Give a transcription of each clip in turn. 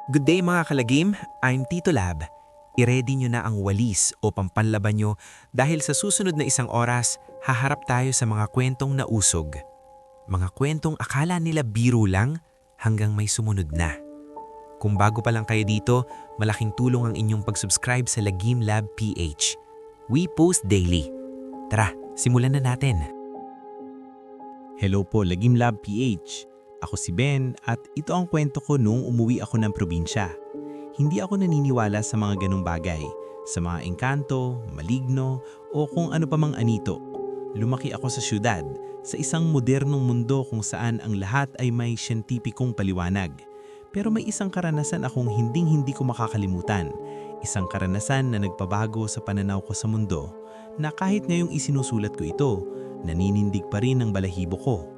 Good day mga kalagim, I'm Tito Lab. I-ready nyo na ang walis o pampanlaban nyo dahil sa susunod na isang oras, haharap tayo sa mga kwentong nausog. Mga kwentong akala nila biro lang hanggang may sumunod na. Kung bago pa lang kayo dito, malaking tulong ang inyong pag-subscribe sa Lagim Lab PH. We post daily. Tara, simulan na natin. Hello po, Lagim Lab PH. Ako si Ben at ito ang kwento ko noong umuwi ako ng probinsya. Hindi ako naniniwala sa mga ganong bagay, sa mga engkanto, maligno o kung ano pa mang anito. Lumaki ako sa syudad, sa isang modernong mundo kung saan ang lahat ay may siyentipikong paliwanag. Pero may isang karanasan akong hinding-hindi ko makakalimutan. Isang karanasan na nagpabago sa pananaw ko sa mundo na kahit ngayong isinusulat ko ito, naninindig pa rin ang balahibo ko.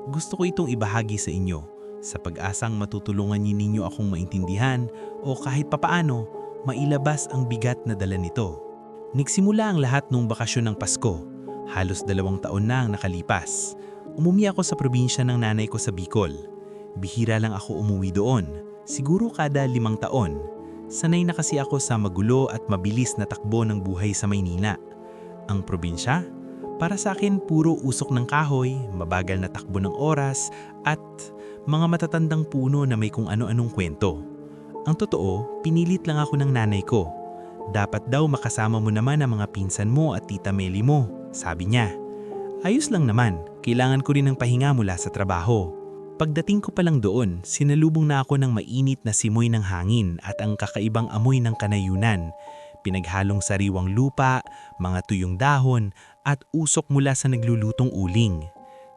Gusto ko itong ibahagi sa inyo sa pag-asang matutulungan ninyo akong maintindihan o kahit papaano mailabas ang bigat na dala nito. Nagsimula ang lahat noong bakasyon ng Pasko. Halos 2 taon na ang nakalipas. Umumi ako sa probinsya ng nanay ko sa Bicol. Bihira lang ako umuwi doon, siguro kada 5 taon. Sanay na kasi ako sa magulo at mabilis na takbo ng buhay sa Maynila. Ang probinsya? Para sa akin, puro usok ng kahoy, mabagal na takbo ng oras, at mga matatandang puno na may kung ano-anong kwento. Ang totoo, pinilit lang ako ng nanay ko. Dapat daw makasama mo naman ang mga pinsan mo at tita Meli mo, sabi niya. Ayos lang naman, kailangan ko rin ng pahinga mula sa trabaho. Pagdating ko pa lang doon, sinalubong na ako ng mainit na simoy ng hangin at ang kakaibang amoy ng kanayunan. Pinaghalong sariwang lupa, mga tuyong dahon, at usok mula sa naglulutong uling.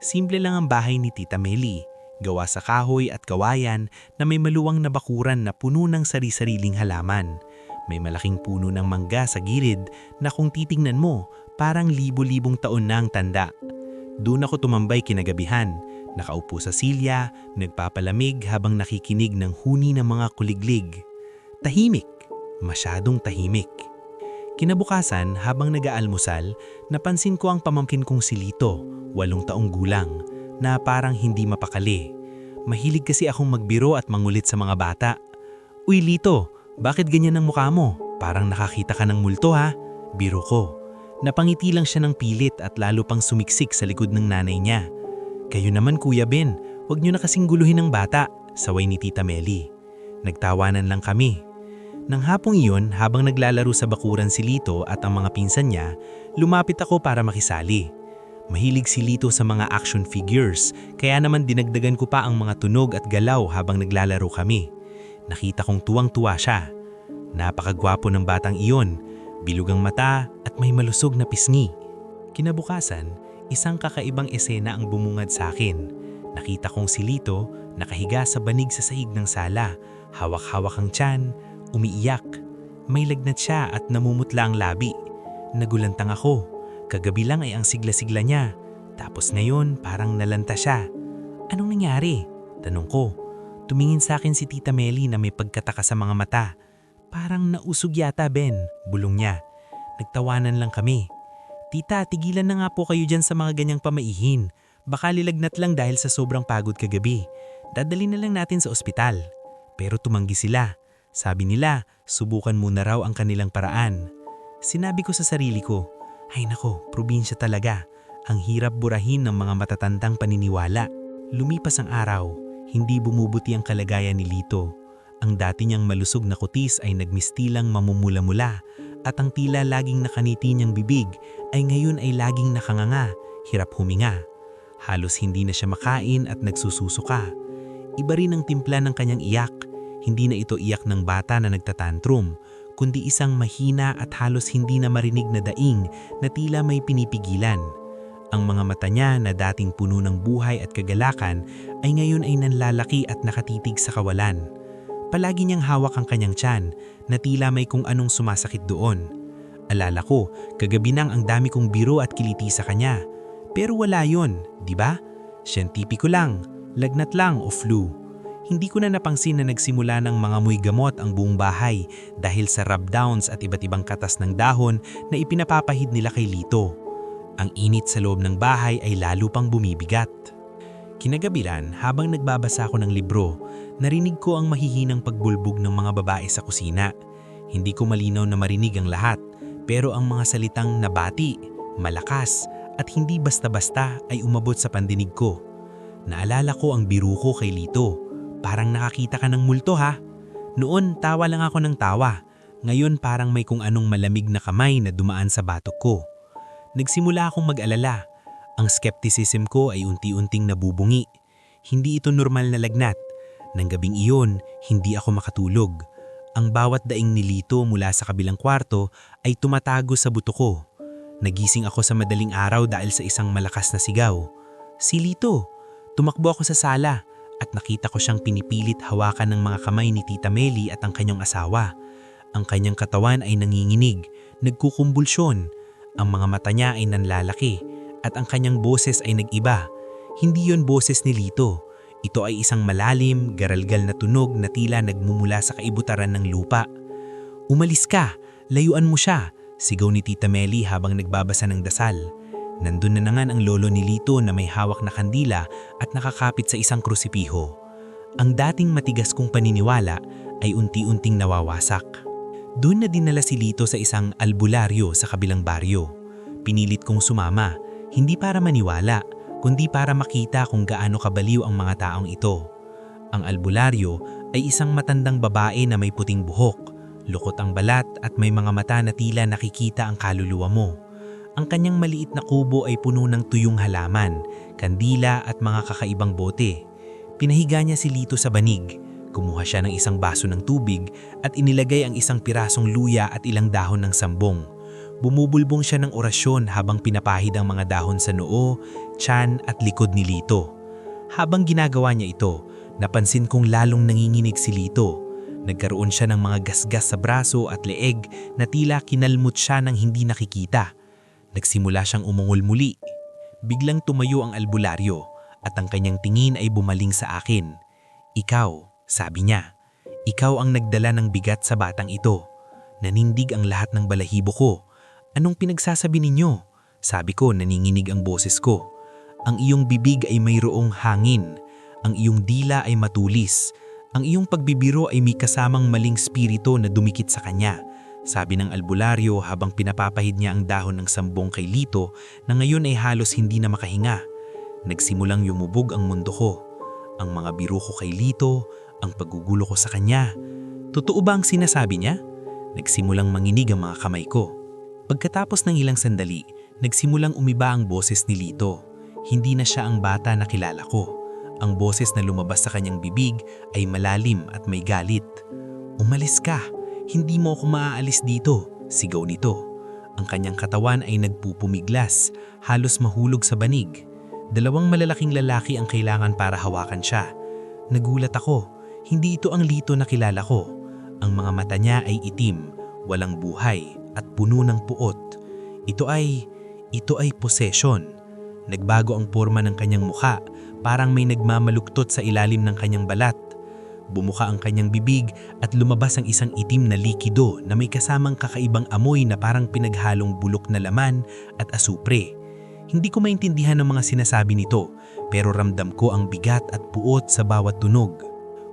Simple lang ang bahay ni Tita Meli, gawa sa kahoy at kawayan na may maluwang na bakuran na puno ng sari-sariling halaman. May malaking puno ng mangga sa gilid na kung titingnan mo, parang libo-libong taon na ang tanda. Doon ako tumambay kinagabihan, nakaupo sa silya, nagpapalamig habang nakikinig ng huni ng mga kuliglig. Tahimik, masyadong tahimik. Kinabukasan, habang nag-aalmusal, napansin ko ang pamangkin kong si Lito, 8 taong gulang, na parang hindi mapakali. Mahilig kasi akong magbiro at mangulit sa mga bata. Uy Lito, bakit ganyan ang mukha mo? Parang nakakita ka ng multo ha? Biro ko. Napangiti lang siya ng pilit at lalo pang sumiksik sa likod ng nanay niya. Kayo naman Kuya Ben, huwag niyo na kasing guluhin ng bata, saway ni Tita Meli. Nagtawanan lang kami. Nang hapong iyon, habang naglalaro sa bakuran si Lito at ang mga pinsan niya, lumapit ako para makisali. Mahilig si Lito sa mga action figures, kaya naman dinagdagan ko pa ang mga tunog at galaw habang naglalaro kami. Nakita kong tuwang-tuwa siya. Napakagwapo ng batang iyon, bilugang mata at may malusog na pisngi. Kinabukasan, isang kakaibang esena ang bumungad sa akin. Nakita kong si Lito nakahiga sa banig sa sahig ng sala, hawak-hawak ang tiyan, umiiyak. May lagnat siya at namumutla ang labi. Nagulantang ako. Kagabi lang ay ang sigla-sigla niya. Tapos ngayon parang nalanta siya. Anong nangyari? Tanong ko. Tumingin sa akin si Tita Meli na may pagkataka sa mga mata. Parang nausog yata Ben, bulong niya. Nagtawanan lang kami. Tita, tigilan na nga po kayo dyan sa mga ganyang pamaihin. Baka lilagnat lang dahil sa sobrang pagod kagabi. Dadali na lang natin sa ospital. Pero tumanggi sila. Sabi nila, subukan muna raw ang kanilang paraan. Sinabi ko sa sarili ko, ay nako, probinsya talaga. Ang hirap burahin ng mga matatandang paniniwala. Lumipas ang araw, hindi bumubuti ang kalagayan ni Lito. Ang dati niyang malusog na kutis ay nagmistilang mamumula-mula at ang tila laging nakaniti niyang bibig ay ngayon ay laging nakanganga, hirap huminga. Halos hindi na siya makain at nagsususuka. Iba rin ang timpla ng kanyang iyak. Hindi na ito iyak ng bata na nagtatantrum, kundi isang mahina at halos hindi na marinig na daing na tila may pinipigilan. Ang mga mata niya na dating puno ng buhay at kagalakan ay ngayon ay nanlalaki at nakatitig sa kawalan. Palagi niyang hawak ang kanyang tiyan na tila may kung anong sumasakit doon. Alala ko, kagabi nang ang dami kong biro at kiliti sa kanya. Pero wala yon, di ba? Siyentipiko lang, lagnat lang o flu. Hindi ko na napangsin na nagsimula ng mga muy gamot ang buong bahay dahil sa rub-downs at iba't ibang katas ng dahon na ipinapapahid nila kay Lito. Ang init sa loob ng bahay ay lalo pang bumibigat. Kinagabilan, habang nagbabasa ako ng libro, narinig ko ang mahihinang pagbulbog ng mga babae sa kusina. Hindi ko malinaw na marinig ang lahat, pero ang mga salitang nabati, malakas, at hindi basta-basta ay umabot sa pandinig ko. Naalala ko ang biro ko kay Lito. Parang nakakita ka ng multo ha? Noon, tawa lang ako ng tawa. Ngayon parang may kung anong malamig na kamay na dumaan sa batok ko. Nagsimula akong mag-alala. Ang skepticism ko ay unti-unting nabubungi. Hindi ito normal na lagnat. Nang gabing iyon, hindi ako makatulog. Ang bawat daing ni Lito mula sa kabilang kwarto ay tumatago sa buto ko. Nagising ako sa madaling araw dahil sa isang malakas na sigaw. Si Lito! Tumakbo ako sa sala at nakita ko siyang pinipilit hawakan ng mga kamay ni Tita Meli at ang kanyang asawa. Ang kanyang katawan ay nanginginig, nagkukumbulsyon. Ang mga mata niya ay nanlalaki at ang kanyang boses ay nag-iba. Hindi yon boses ni Lito. Ito ay isang malalim, garalgal na tunog na tila nagmumula sa kaibutaran ng lupa. "Umalis ka! Layuan mo siya!" sigaw ni Tita Meli habang nagbabasa ng dasal. Nandun na naman ang lolo ni Lito na may hawak na kandila at nakakapit sa isang krusipiho. Ang dating matigas kong paniniwala ay unti-unting nawawasak. Doon na dinala si Lito sa isang albularyo sa kabilang baryo. Pinilit kong sumama, hindi para maniwala, kundi para makita kung gaano kabaliw ang mga taong ito. Ang albularyo ay isang matandang babae na may puting buhok, lukot ang balat at may mga mata na tila nakikita ang kaluluwa mo. Ang kanyang maliit na kubo ay puno ng tuyong halaman, kandila at mga kakaibang bote. Pinahiga niya si Lito sa banig. Kumuha siya ng isang baso ng tubig at inilagay ang isang pirasong luya at ilang dahon ng sambong. Bumubulbong siya ng orasyon habang pinapahid ang mga dahon sa noo, tiyan at likod ni Lito. Habang ginagawa niya ito, napansin kong lalong nanginginig si Lito. Nagkaroon siya ng mga gasgas sa braso at leeg na tila kinalmot siya ng hindi nakikita. Nagsimula siyang umungol muli. Biglang tumayo ang albularyo at ang kanyang tingin ay bumaling sa akin. "Ikaw," sabi niya, "ikaw ang nagdala ng bigat sa batang ito." Nanindig ang lahat ng balahibo ko. "Anong pinagsasabi ninyo?" Sabi ko, naninginig ang boses ko. "Ang iyong bibig ay mayroong hangin. Ang iyong dila ay matulis. Ang iyong pagbibiro ay may kasamang maling spirito na dumikit sa kanya." Sabi ng albularyo habang pinapapahid niya ang dahon ng sambong kay Lito na ngayon ay halos hindi na makahinga. Nagsimulang yumubog ang mundo ko. Ang mga biro ko kay Lito, ang paggugulo ko sa kanya. Totoo ba ang sinasabi niya? Nagsimulang manginig ang mga kamay ko. Pagkatapos ng ilang sandali, nagsimulang umiba ang boses ni Lito. Hindi na siya ang bata na kilala ko. Ang boses na lumabas sa kanyang bibig ay malalim at may galit. "Umalis ka! Hindi mo ako maaalis dito," sigaw nito. Ang kanyang katawan ay nagpupumiglas, halos mahulog sa banig. Dalawang malalaking lalaki ang kailangan para hawakan siya. Nagulat ako, hindi ito ang Lito na kilala ko. Ang mga mata niya ay itim, walang buhay, at puno ng puot. Ito ay possession. Nagbago ang porma ng kanyang mukha, parang may nagmamaluktot sa ilalim ng kanyang balat. Bumuka ang kanyang bibig at lumabas ang isang itim na likido na may kasamang kakaibang amoy na parang pinaghalong bulok na laman at asupre. Hindi ko maintindihan ang mga sinasabi nito, pero ramdam ko ang bigat at puot sa bawat tunog.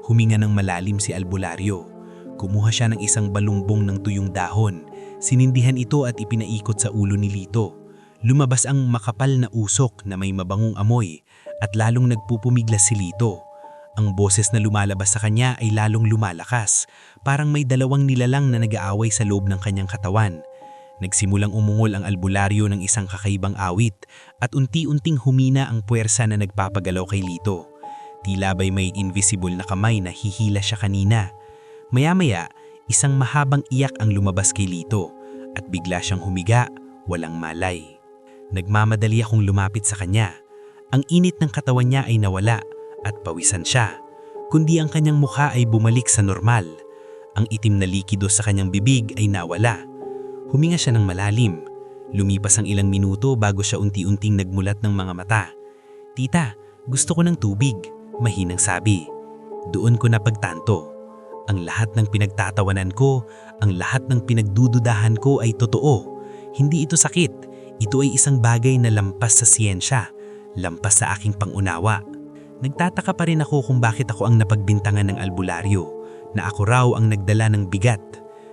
Huminga ng malalim si albularyo. Kumuha siya ng isang balumbong ng tuyong dahon. Sinindihan ito at ipinaikot sa ulo ni Lito. Lumabas ang makapal na usok na may mabangong amoy at lalong nagpupumiglas si Lito. Ang boses na lumalabas sa kanya ay lalong lumalakas, parang may dalawang nilalang na nag-aaway sa loob ng kanyang katawan. Nagsimulang umungol ang albularyo ng isang kakaibang awit at unti-unting humina ang puwersa na nagpapagalaw kay Lito. Tila ba'y may invisible na kamay na hihila siya kanina. Maya-maya, isang mahabang iyak ang lumabas kay Lito at bigla siyang humiga, walang malay. Nagmamadali akong lumapit sa kanya. Ang init ng katawan niya ay nawala at pawisan siya, kundi ang kanyang mukha ay bumalik sa normal. Ang itim na likido sa kanyang bibig ay nawala. Huminga siya ng malalim. Lumipas ang ilang minuto bago siya unti-unting nagmulat ng mga mata. "Tita, gusto ko ng tubig," mahinang sabi. Doon ko napagtanto. Ang lahat ng pinagtatawanan ko, ang lahat ng pinagdududahan ko ay totoo. Hindi ito sakit. Ito ay isang bagay na lampas sa siyensya, lampas sa aking pangunawa. Nagtataka pa rin ako kung bakit ako ang napagbintangan ng albularyo, na ako raw ang nagdala ng bigat.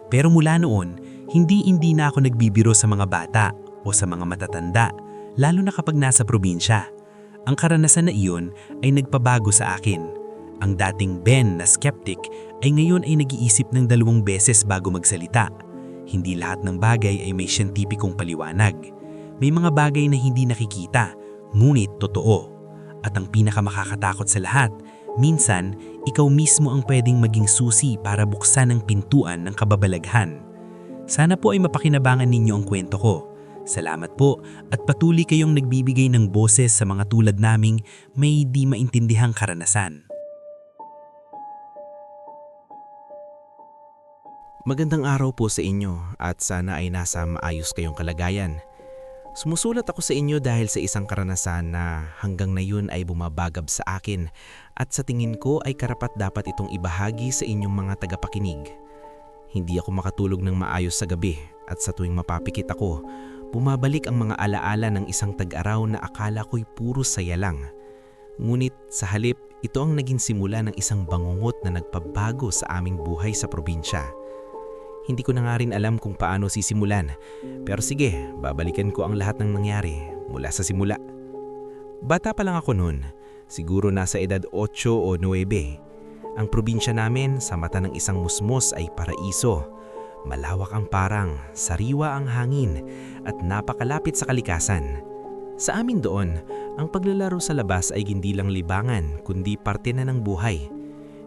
Pero mula noon, hindi na ako nagbibiro sa mga bata o sa mga matatanda, lalo na kapag nasa probinsya. Ang karanasan na iyon ay nagpabago sa akin. Ang dating Ben na skeptic ay ngayon ay nag-iisip ng 2 beses bago magsalita. Hindi lahat ng bagay ay may siyentipikong paliwanag. May mga bagay na hindi nakikita, ngunit totoo. At ang pinakamakakatakot sa lahat, minsan, ikaw mismo ang pwedeng maging susi para buksan ang pintuan ng kababalaghan. Sana po ay mapakinabangan ninyo ang kwento ko. Salamat po at patuloy kayong nagbibigay ng boses sa mga tulad naming may di maintindihang karanasan. Magandang araw po sa inyo at sana ay nasa maayos kayong kalagayan. Sumusulat ako sa inyo dahil sa isang karanasan na hanggang ngayon ay bumabagab sa akin at sa tingin ko ay karapat-dapat itong ibahagi sa inyong mga tagapakinig. Hindi ako makatulog ng maayos sa gabi at sa tuwing mapapikit ako, bumabalik ang mga alaala ng isang tag-araw na akala ko'y puro saya lang. Ngunit sa halip, ito ang naging simula ng isang bangungot na nagpabago sa aming buhay sa probinsya. Hindi ko na nga rin alam kung paano sisimulan, pero sige, babalikan ko ang lahat ng nangyari mula sa simula. Bata pa lang ako noon, siguro nasa edad 8 o 9. Ang probinsya namin sa mata ng isang musmos ay paraiso. Malawak ang parang, sariwa ang hangin, at napakalapit sa kalikasan. Sa amin doon, ang paglalaro sa labas ay hindi lang libangan kundi parte na ng buhay.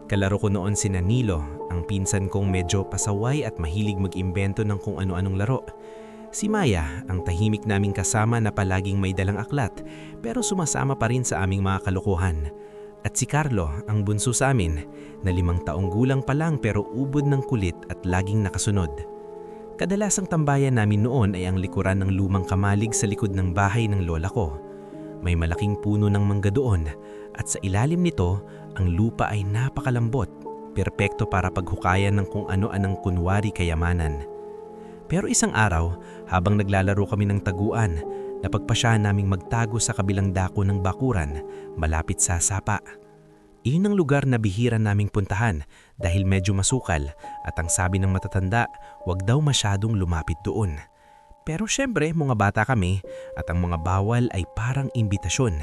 Kalaro ko noon si Nilo, ang pinsan kong medyo pasaway at mahilig mag-imbento ng kung ano-anong laro. Si Maya, ang tahimik naming kasama na palaging may dalang aklat pero sumasama pa rin sa aming mga kalokohan. At si Carlo, ang bunso sa amin, na 5 taong gulang pa lang pero ubod ng kulit at laging nakasunod. Kadalasang tambayan namin noon ay ang likuran ng lumang kamalig sa likod ng bahay ng lola ko. May malaking puno ng mangga doon at sa ilalim nito, ang lupa ay napakalambot, perpekto para paghukayan ng kung ano-anong kunwari kayamanan. Pero isang araw, habang naglalaro kami ng taguan, napagpasyahan naming magtago sa kabilang dako ng bakuran, malapit sa sapa. Iyon ang lugar na bihira naming puntahan dahil medyo masukal at ang sabi ng matatanda, wag daw masyadong lumapit doon. Pero syempre, mga bata kami at ang mga bawal ay parang imbitasyon.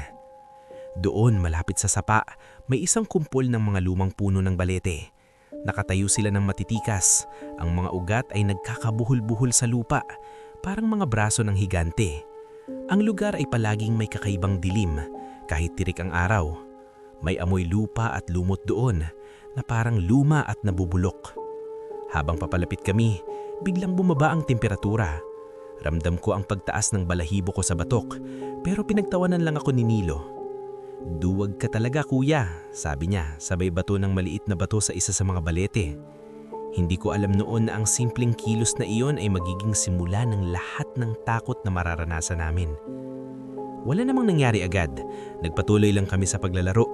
Doon malapit sa sapa, may isang kumpol ng mga lumang puno ng balete. Nakatayo sila ng matitikas. Ang mga ugat ay nagkakabuhol-buhol sa lupa, parang mga braso ng higante. Ang lugar ay palaging may kakaibang dilim, kahit tirik ang araw. May amoy lupa at lumot doon, na parang luma at nabubulok. Habang papalapit kami, biglang bumaba ang temperatura. Ramdam ko ang pagtaas ng balahibo ko sa batok, pero pinagtawanan lang ako ni Nilo. "Duwag ka talaga kuya," sabi niya, sabay bato ng maliit na bato sa isa sa mga balete. Hindi ko alam noon na ang simpleng kilos na iyon ay magiging simula ng lahat ng takot na mararanasan namin. Wala namang nangyari agad, nagpatuloy lang kami sa paglalaro.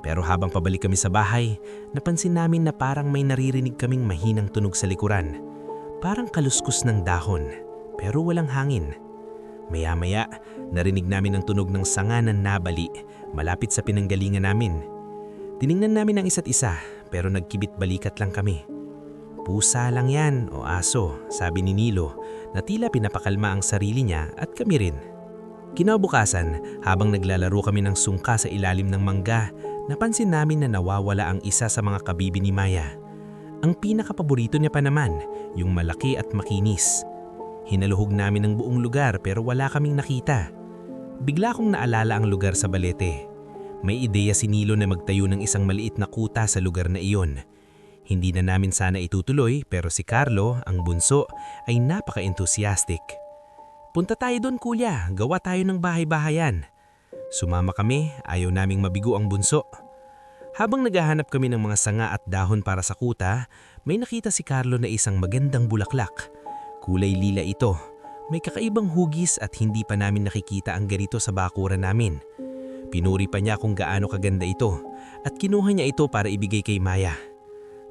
Pero habang pabalik kami sa bahay, napansin namin na parang may naririnig kaming mahinang tunog sa likuran. Parang kaluskos ng dahon, pero walang hangin. Maya-maya, narinig namin ang tunog ng sanga ng nabali malapit sa pinanggalingan namin. Tiningnan namin ang isa't isa pero nagkibit-balikat lang kami. "Pusa lang yan o aso," sabi ni Nilo na tila pinapakalma ang sarili niya at kami rin. Kinabukasan, habang naglalaro kami ng sungka sa ilalim ng mangga, napansin namin na nawawala ang isa sa mga kabibi ni Maya. Ang pinakapaborito niya pa naman, yung malaki at makinis. Hinaluhog namin ang buong lugar pero wala kaming nakita. Bigla kong naalala ang lugar sa balete. May ideya si Nilo na magtayo ng isang maliit na kuta sa lugar na iyon. Hindi na namin sana itutuloy pero si Carlo, ang bunso, ay napaka-enthusiastic. "Punta tayo doon kuya, gawa tayo ng bahay-bahayan." Sumama kami, ayaw naming mabigo ang bunso. Habang naghahanap kami ng mga sanga at dahon para sa kuta, may nakita si Carlo na isang magandang bulaklak. Kulay lila ito. May kakaibang hugis at hindi pa namin nakikita ang ganito sa bakuran namin. Pinuri pa niya kung gaano kaganda ito at kinuha niya ito para ibigay kay Maya.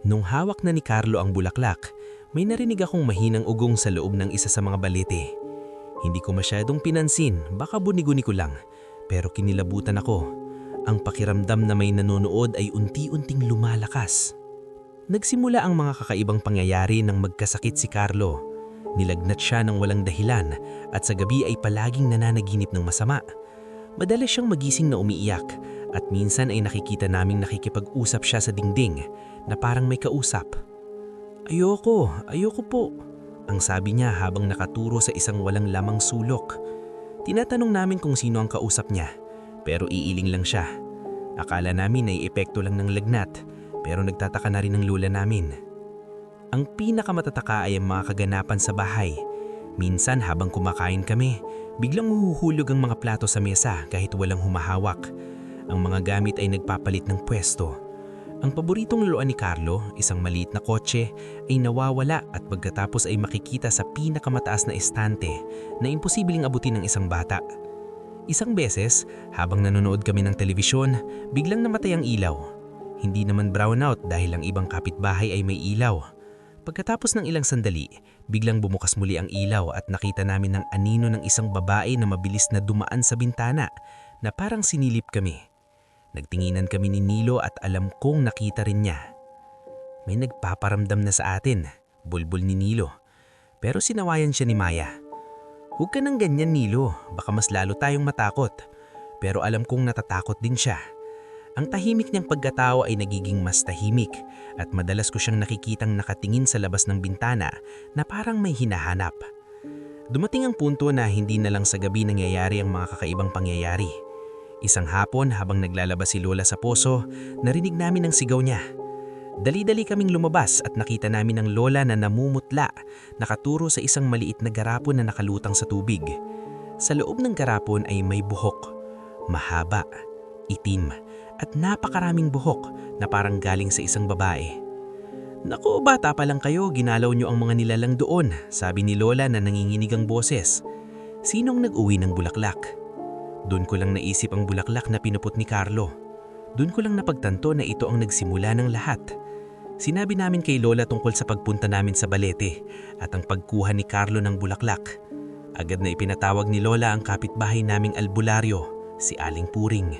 Nung hawak na ni Carlo ang bulaklak, may narinig akong mahinang ugong sa loob ng isa sa mga balete. Hindi ko masyadong pinansin, baka buni-guni ko lang, pero kinilabutan ako. Ang pakiramdam na may nanonood ay unti-unting lumalakas. Nagsimula ang mga kakaibang pangyayari nang magkasakit si Carlo. Nilagnat siya ng walang dahilan at sa gabi ay palaging nananaginip ng masama. Madalas siyang magising na umiiyak at minsan ay nakikita naming nakikipag-usap siya sa dingding na parang may kausap. Ayoko po, ang sabi niya habang nakaturo sa isang walang lamang sulok. Tinatanong namin kung sino ang kausap niya, pero iiling lang siya. Akala namin ay epekto lang ng lagnat, pero nagtataka na rin ang lula namin. Ang pinakamatataka ay ang mga kaganapan sa bahay. Minsan habang kumakain kami, biglang huhuhulog ang mga plato sa mesa kahit walang humahawak. Ang mga gamit ay nagpapalit ng pwesto. Ang paboritong laruan ni Carlo, isang maliit na kotse, ay nawawala at pagkatapos ay makikita sa pinakamataas na estante na imposibleng abutin ng isang bata. Isang beses, habang nanonood kami ng telebisyon, biglang namatay ang ilaw. Hindi naman brownout dahil ang ibang kapitbahay ay may ilaw. Pagkatapos ng ilang sandali, biglang bumukas muli ang ilaw at nakita namin ang anino ng isang babae na mabilis na dumaan sa bintana na parang sinilip kami. Nagtinginan kami ni Nilo at alam kong nakita rin niya. May nagpaparamdam na sa atin, bulbul ni Nilo. Pero sinawayan siya ni Maya. Huwag ka nang ganyan, Nilo, baka mas lalo tayong matakot. Pero alam kong natatakot din siya. Ang tahimik niyang pagkatao ay nagiging mas tahimik at madalas ko siyang nakikitang nakatingin sa labas ng bintana na parang may hinahanap. Dumating ang punto na hindi na lang sa gabi nangyayari ang mga kakaibang pangyayari. Isang hapon habang naglalabas si Lola sa poso, narinig namin ang sigaw niya. Dali-dali kaming lumabas at nakita namin ang Lola na namumutla, nakaturo sa isang maliit na garapon na nakalutang sa tubig. Sa loob ng garapon ay may buhok, mahaba, itim, at napakaraming buhok na parang galing sa isang babae. Naku, bata pa lang kayo, ginalaw niyo ang mga nilalang doon, sabi ni Lola na nanginginig ang boses. Sinong nag-uwi ng bulaklak? Doon ko lang naisip ang bulaklak na pinupot ni Carlo. Doon ko lang napagtanto na ito ang nagsimula ng lahat. Sinabi namin kay Lola tungkol sa pagpunta namin sa balete at ang pagkuha ni Carlo ng bulaklak. Agad na ipinatawag ni Lola ang kapitbahay naming albularyo, si Aling Puring.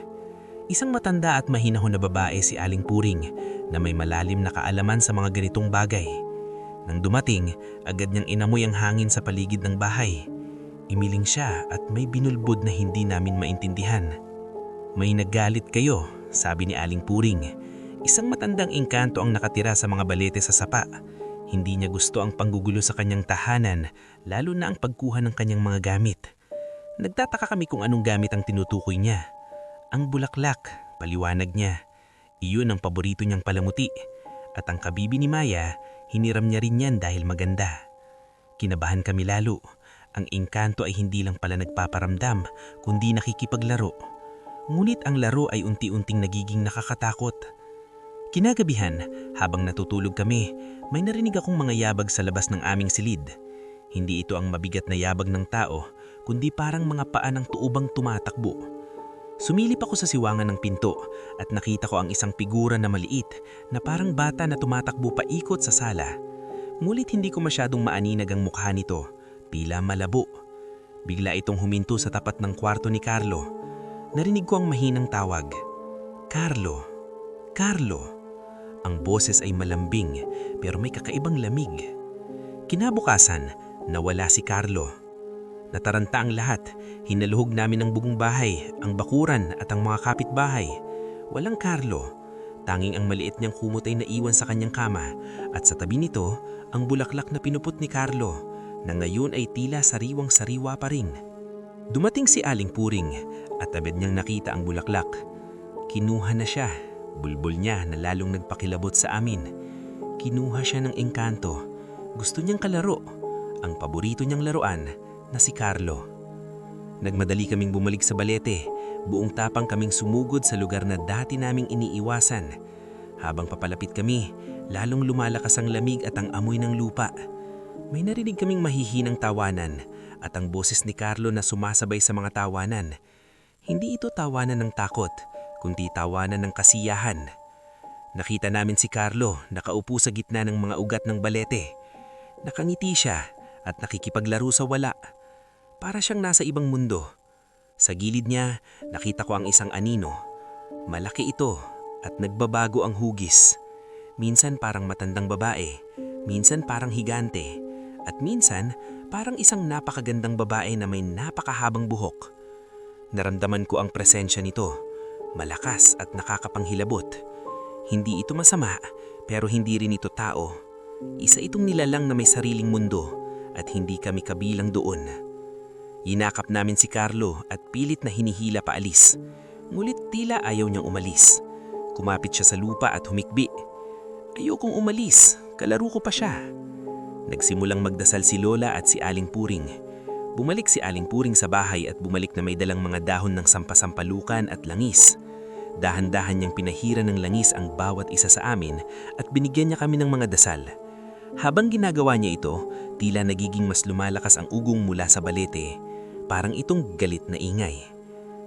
Isang matanda at mahinahon na babae si Aling Puring na may malalim na kaalaman sa mga ganitong bagay. Nang dumating, agad niyang inamoy ang hangin sa paligid ng bahay. Imiling siya at may binulbod na hindi namin maintindihan. May naggalit kayo, sabi ni Aling Puring. Isang matandang engkanto ang nakatira sa mga balete sa sapa. Hindi niya gusto ang panggugulo sa kanyang tahanan, lalo na ang pagkuha ng kanyang mga gamit. Nagtataka kami kung anong gamit ang tinutukoy niya. Ang bulaklak, paliwanag niya. Iyon ang paborito niyang palamuti. At ang kabibi ni Maya, hiniram niya rin yan dahil maganda. Kinabahan kami lalo. Ang engkanto ay hindi lang pala nagpaparamdam, kundi nakikipaglaro. Ngunit ang laro ay unti-unting nagiging nakakatakot. Kinagabihan, habang natutulog kami, may narinig akong mga yabag sa labas ng aming silid. Hindi ito ang mabigat na yabag ng tao, kundi parang mga paa ng tuubang tumatakbo. Sumilip ako sa siwangan ng pinto at nakita ko ang isang figura na maliit na parang bata na tumatakbo paikot sa sala. Ngunit hindi ko masyadong maaninag ang mukha nito. Tila malabo. Bigla itong huminto sa tapat ng kwarto ni Carlo. Narinig ko ang mahinang tawag. Carlo. Carlo. Ang boses ay malambing pero may kakaibang lamig. Kinabukasan, nawala si Carlo. Nataranta ang lahat. Hinaluhog namin ang buong bahay, ang bakuran at ang mga kapitbahay. Walang Carlo. Tanging ang maliit niyang kumot ay naiwan sa kanyang kama at sa tabi nito, ang bulaklak na pinupot ni Carlo na ngayon ay tila sariwang-sariwa pa rin. Dumating si Aling Puring at agad niyang nakita ang bulaklak. Kinuha na siya, bulbul niya na lalong nagpakilabot sa amin. Kinuha siya ng engkanto. Gusto niyang kalaro, ang paborito niyang laruan na si Carlo. Nagmadali kaming bumalik sa balete, buong tapang kaming sumugod sa lugar na dati naming iniiwasan. Habang papalapit kami, lalong lumalakas ang lamig at ang amoy ng lupa. May narinig kaming mahihinang tawanan at ang boses ni Carlo na sumasabay sa mga tawanan. Hindi ito tawanan ng takot, kundi tawanan ng kasiyahan. Nakita namin si Carlo nakaupo sa gitna ng mga ugat ng balete. Nakangiti siya at nakikipaglaro sa wala. Para siyang nasa ibang mundo. Sa gilid niya, nakita ko ang isang anino. Malaki ito at nagbabago ang hugis. Minsan parang matandang babae, minsan parang higante, at minsan parang isang napakagandang babae na may napakahabang buhok. Naramdaman ko ang presensya nito, malakas at nakakapanghilabot. Hindi ito masama, pero hindi rin ito tao. Isa itong nilalang na may sariling mundo at hindi kami kabilang doon. Yinakap namin si Carlo at pilit na hinihila paalis. Ngulit tila ayaw niyang umalis. Kumapit siya sa lupa at humikbi. Ayokong umalis, kalaro ko pa siya. Nagsimulang magdasal si Lola at si Aling Puring. Bumalik si Aling Puring sa bahay at bumalik na may dalang mga dahon ng sampasampalukan at langis. Dahan-dahan niyang pinahiran ng langis ang bawat isa sa amin at binigyan niya kami ng mga dasal. Habang ginagawa niya ito, tila nagiging mas lumalakas ang ugong mula sa balete. Parang itong galit na ingay.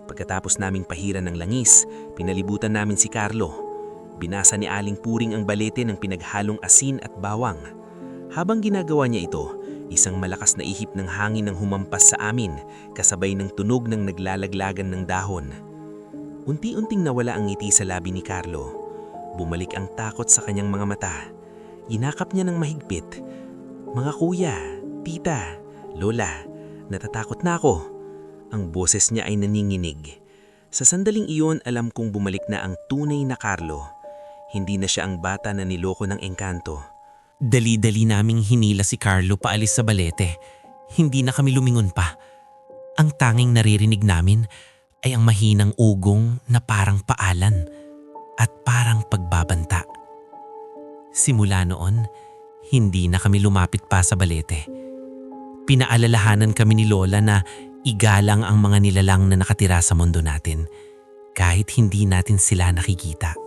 Pagkatapos naming pahiran ng langis, pinalibutan namin si Carlo. Binasa ni Aling Puring ang balete ng pinaghalong asin at bawang. Habang ginagawa niya ito, isang malakas na ihip ng hangin ang humampas sa amin, kasabay ng tunog ng naglalaglagan ng dahon. Unti-unting nawala ang ngiti sa labi ni Carlo. Bumalik ang takot sa kanyang mga mata. Inakap niya ng mahigpit. "Mga kuya, tita, lola, natatakot na ako." Ang boses niya ay naninginig. Sa sandaling iyon, alam kong bumalik na ang tunay na Carlo. Hindi na siya ang bata na niloko ng engkanto. Dali-dali naming hinila si Carlo paalis sa balete. Hindi na kami lumingon pa. Ang tanging naririnig namin ay ang mahinang ugong na parang paalan at parang pagbabanta. Simula noon, hindi na kami lumapit pa sa balete. Pinaalalahanan kami ni Lola na igalang ang mga nilalang na nakatira sa mundo natin kahit hindi natin sila nakikita.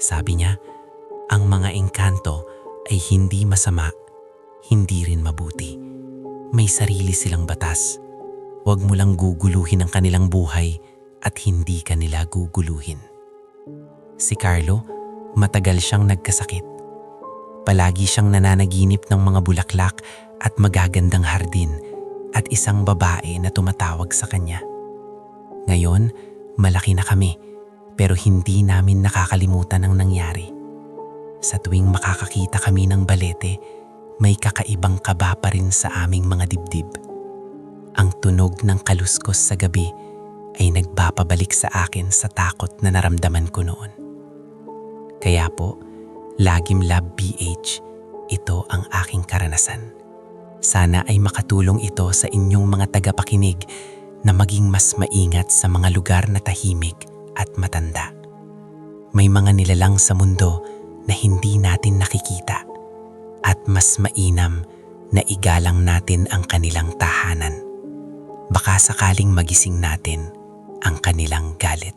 Sabi niya, ang mga engkanto ay hindi masama, hindi rin mabuti. May sarili silang batas. Huwag mo lang guguluhin ang kanilang buhay at hindi kanila guguluhin. Si Carlo, matagal siyang nagkasakit. Palagi siyang nananaginip ng mga bulaklak at magagandang hardin at isang babae na tumatawag sa kanya. Ngayon, malaki na kami pero hindi namin nakakalimutan ang nangyari. Sa tuwing makakakita kami ng balete, may kakaibang kaba pa rin sa aming mga dibdib. Ang tunog ng kaluskos sa gabi ay nagpapabalik sa akin sa takot na naramdaman ko noon. Kaya po, Lagim Lab PH, ito ang aking karanasan. Sana ay makatulong ito sa inyong mga tagapakinig na maging mas maingat sa mga lugar na tahimik at matanda. May mga nilalang sa mundo na hindi natin nakikita at mas mainam na igalang natin ang kanilang tahanan. Baka sakaling magising natin ang kanilang galit.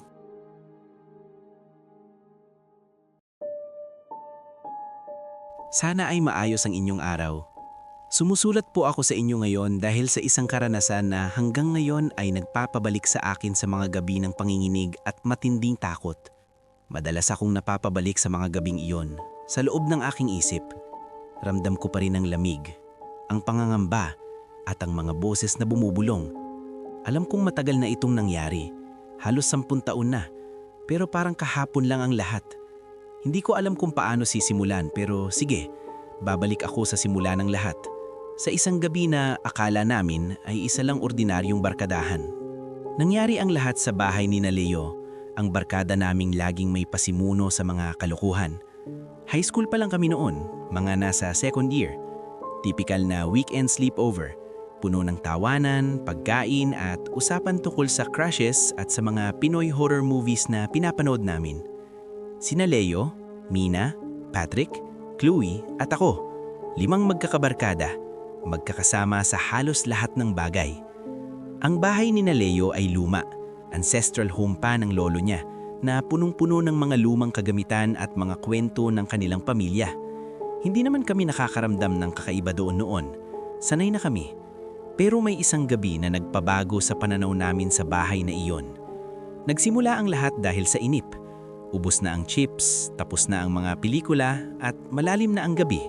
Sana ay maayos ang inyong araw. Sumusulat po ako sa inyo ngayon dahil sa isang karanasan na hanggang ngayon ay nagpapabalik sa akin sa mga gabi ng panginginig at matinding takot. Madalas akong napapabalik sa mga gabing iyon. Sa loob ng aking isip, ramdam ko pa rin ang lamig, ang pangangamba at ang mga boses na bumubulong. Alam kong matagal na itong nangyari, halos 10 taon na, pero parang kahapon lang ang lahat. Hindi ko alam kung paano sisimulan pero sige, babalik ako sa simula ng lahat. Sa isang gabi na akala namin ay isa lang ordinaryong barkadahan. Nangyari ang lahat sa bahay ni Leo, ang barkada naming laging may pasimuno sa mga kalokohan. High school pa lang kami noon, mga nasa second year. Typical na weekend sleepover, puno ng tawanan, pagkain at usapan tungkol sa crushes at sa mga Pinoy horror movies na pinapanood namin. Sina Leo, Mina, Patrick, Chloe at ako, 5 magkakabarkada, magkakasama sa halos lahat ng bagay. Ang bahay ni Leo ay luma, ancestral home pa ng lolo niya na punong-puno ng mga lumang kagamitan at mga kwento ng kanilang pamilya. Hindi naman kami nakakaramdam ng kakaiba doon noon, sanay na kami. Pero may isang gabi na nagpabago sa pananaw namin sa bahay na iyon. Nagsimula ang lahat dahil sa inip. Ubos na ang chips, tapos na ang mga pelikula at malalim na ang gabi.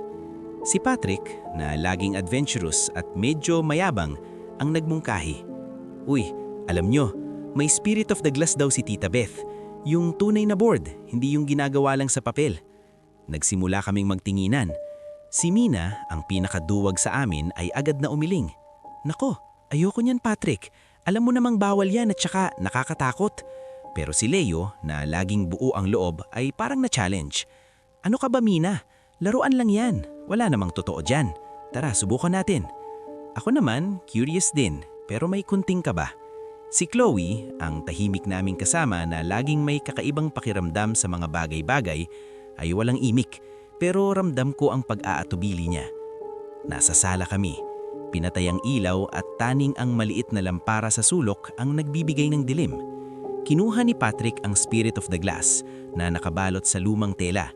Si Patrick, na laging adventurous at medyo mayabang, ang nagmungkahi. Uy, alam nyo, may spirit of the glass daw si Tita Beth. Yung tunay na board, hindi yung ginagawa lang sa papel. Nagsimula kaming magtinginan. Si Mina, ang pinakaduwag sa amin, ay agad na umiling. Nako, ayoko niyan Patrick. Alam mo namang bawal yan at saka nakakatakot. Pero si Leo, na laging buo ang loob, ay parang na-challenge. Ano ka ba Mina? Laruan lang yan. Wala namang totoo dyan. Tara, subukan natin. Ako naman, curious din, pero may kunting kaba. Si Chloe, ang tahimik naming kasama na laging may kakaibang pakiramdam sa mga bagay-bagay, ay walang imik, pero ramdam ko ang pag-aatubili niya. Nasa sala kami. Pinatay ang ilaw at taning ang maliit na lampara sa sulok ang nagbibigay ng dilim. Kinuha ni Patrick ang Spirit of the Glass na nakabalot sa lumang tela.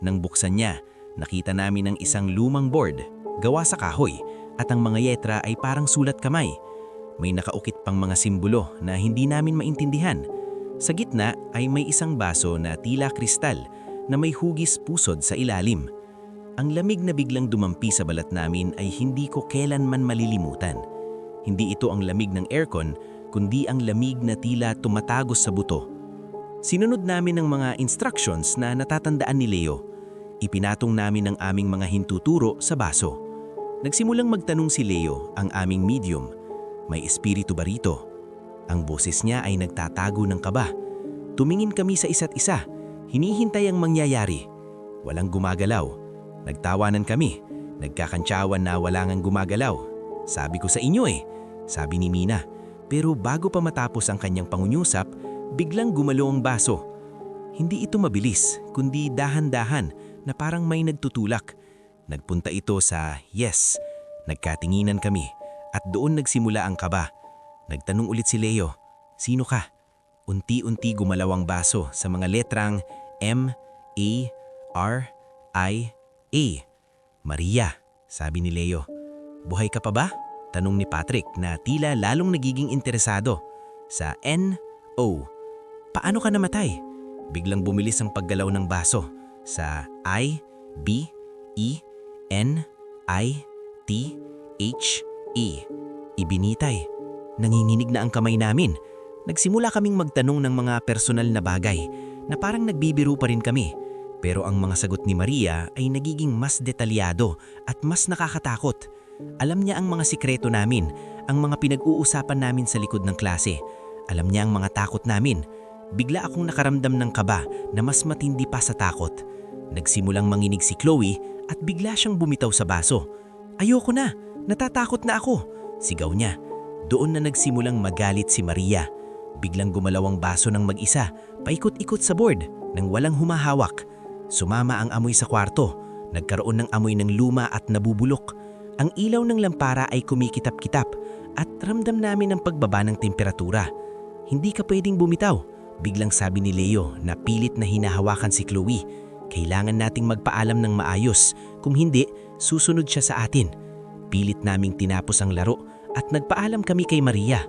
Nang buksan niya, nakita namin ang isang lumang board, gawa sa kahoy, at ang mga letra ay parang sulat kamay. May nakaukit pang mga simbolo na hindi namin maintindihan. Sa gitna ay may isang baso na tila kristal na may hugis pusod sa ilalim. Ang lamig na biglang dumampi sa balat namin ay hindi ko kailanman malilimutan. Hindi ito ang lamig ng aircon, kundi ang lamig na tila tumatagos sa buto. Sinunod namin ang mga instructions na natatandaan ni Leo. Ipinatong namin ang aming mga hintuturo sa baso. Nagsimulang magtanong si Leo, ang aming medium. May espiritu ba rito? Ang boses niya ay nagtatago ng kaba. Tumingin kami sa isa't isa. Hinihintay ang mangyayari. Walang gumagalaw. Nagtawanan kami. Nagkakantsawan na wala ngang gumagalaw. Sabi ko sa inyo sabi ni Mina. Pero bago pa matapos ang kanyang pangunyusap, biglang gumalaw ang baso. Hindi ito mabilis, kundi dahan-dahan na parang may nagtutulak. Nagpunta ito sa yes. Nagkatinginan kami. At doon nagsimula ang kaba. Nagtanong ulit si Leo, "Sino ka?" Unti-unti gumalaw ang baso sa mga letrang M, A, R, I, A. "Maria," sabi ni Leo. "Buhay ka pa ba?" Tanong ni Patrick na tila lalong nagiging interesado. Sa N, O. "Paano ka namatay?" Biglang bumilis ang paggalaw ng baso. Sa I, B, E, N, I, T, H, E. Ibinitay. Nanginginig na ang kamay namin. Nagsimula kaming magtanong ng mga personal na bagay na parang nagbibiro pa rin kami. Pero ang mga sagot ni Maria ay nagiging mas detalyado at mas nakakatakot. Alam niya ang mga sikreto namin, ang mga pinag-uusapan namin sa likod ng klase. Alam niya ang mga takot namin. Bigla akong nakaramdam ng kaba na mas matindi pa sa takot. Nagsimulang manginig si Chloe at bigla siyang bumitaw sa baso. "Ayoko na! Natatakot na ako!" Sigaw niya. Doon na nagsimulang magalit si Maria. Biglang gumalaw ang baso ng mag-isa, paikot-ikot sa board nang walang humahawak. Sumama ang amoy sa kwarto. Nagkaroon ng amoy ng luma at nabubulok. Ang ilaw ng lampara ay kumikitap-kitap at ramdam namin ang pagbaba ng temperatura. "Hindi ka pwedeng bumitaw," biglang sabi ni Leo na pilit na hinahawakan si Chloe. "Kailangan nating magpaalam ng maayos, kung hindi, susunod siya sa atin." Pilit naming tinapos ang laro at nagpaalam kami kay Maria.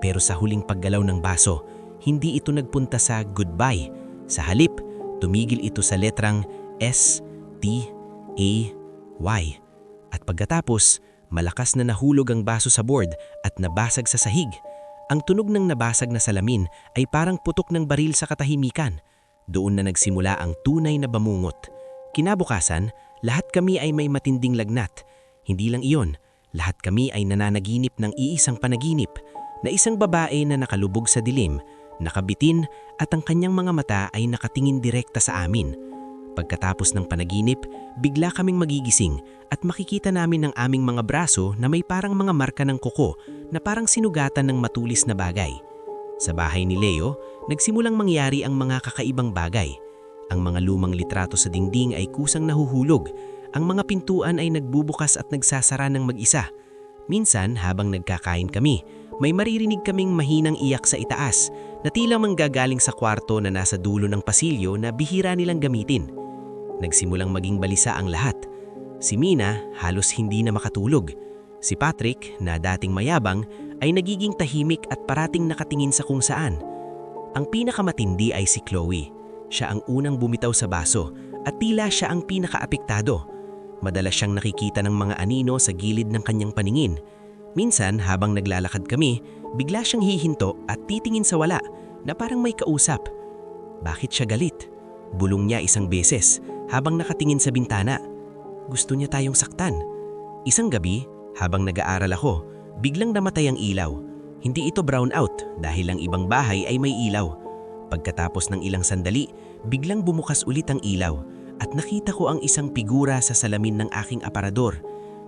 Pero sa huling paggalaw ng baso, hindi ito nagpunta sa goodbye. Sa halip, tumigil ito sa letrang S, T, A, Y. At pagkatapos, malakas na nahulog ang baso sa board at nabasag sa sahig. Ang tunog ng nabasag na salamin ay parang putok ng baril sa katahimikan. Doon na nagsimula ang tunay na bamungot. Kinabukasan, lahat kami ay may matinding lagnat. Hindi lang iyon, lahat kami ay nananaginip ng iisang panaginip na isang babae na nakalubog sa dilim, nakabitin at ang kanyang mga mata ay nakatingin direkta sa amin. Pagkatapos ng panaginip, bigla kaming magigising at makikita namin ang aming mga braso na may parang mga marka ng kuko na parang sinugatan ng matulis na bagay. Sa bahay ni Leo, nagsimulang mangyari ang mga kakaibang bagay. Ang mga lumang litrato sa dingding ay kusang nahuhulog. Ang mga pintuan ay nagbubukas at nagsasara ng mag-isa. Minsan, habang nagkakain kami, may maririnig kaming mahinang iyak sa itaas na tila manggagaling sa kwarto na nasa dulo ng pasilyo na bihira nilang gamitin. Nagsimulang maging balisa ang lahat. Si Mina halos hindi na makatulog. Si Patrick, na dating mayabang, ay nagiging tahimik at parating nakatingin sa kung saan. Ang pinakamatindi ay si Chloe. Siya ang unang bumitaw sa baso at tila siya ang pinakaapektado. Madalas siyang nakikita ng mga anino sa gilid ng kanyang paningin. Minsan habang naglalakad kami, bigla siyang hihinto at titingin sa wala na parang may kausap. Bakit siya galit? Bulong niya isang beses habang nakatingin sa bintana. Gusto niya tayong saktan. Isang gabi, habang nag-aaral ako, biglang namatay ang ilaw. Hindi ito brown out dahil ang ibang bahay ay may ilaw. Pagkatapos ng ilang sandali, biglang bumukas ulit ang ilaw at nakita ko ang isang figura sa salamin ng aking aparador.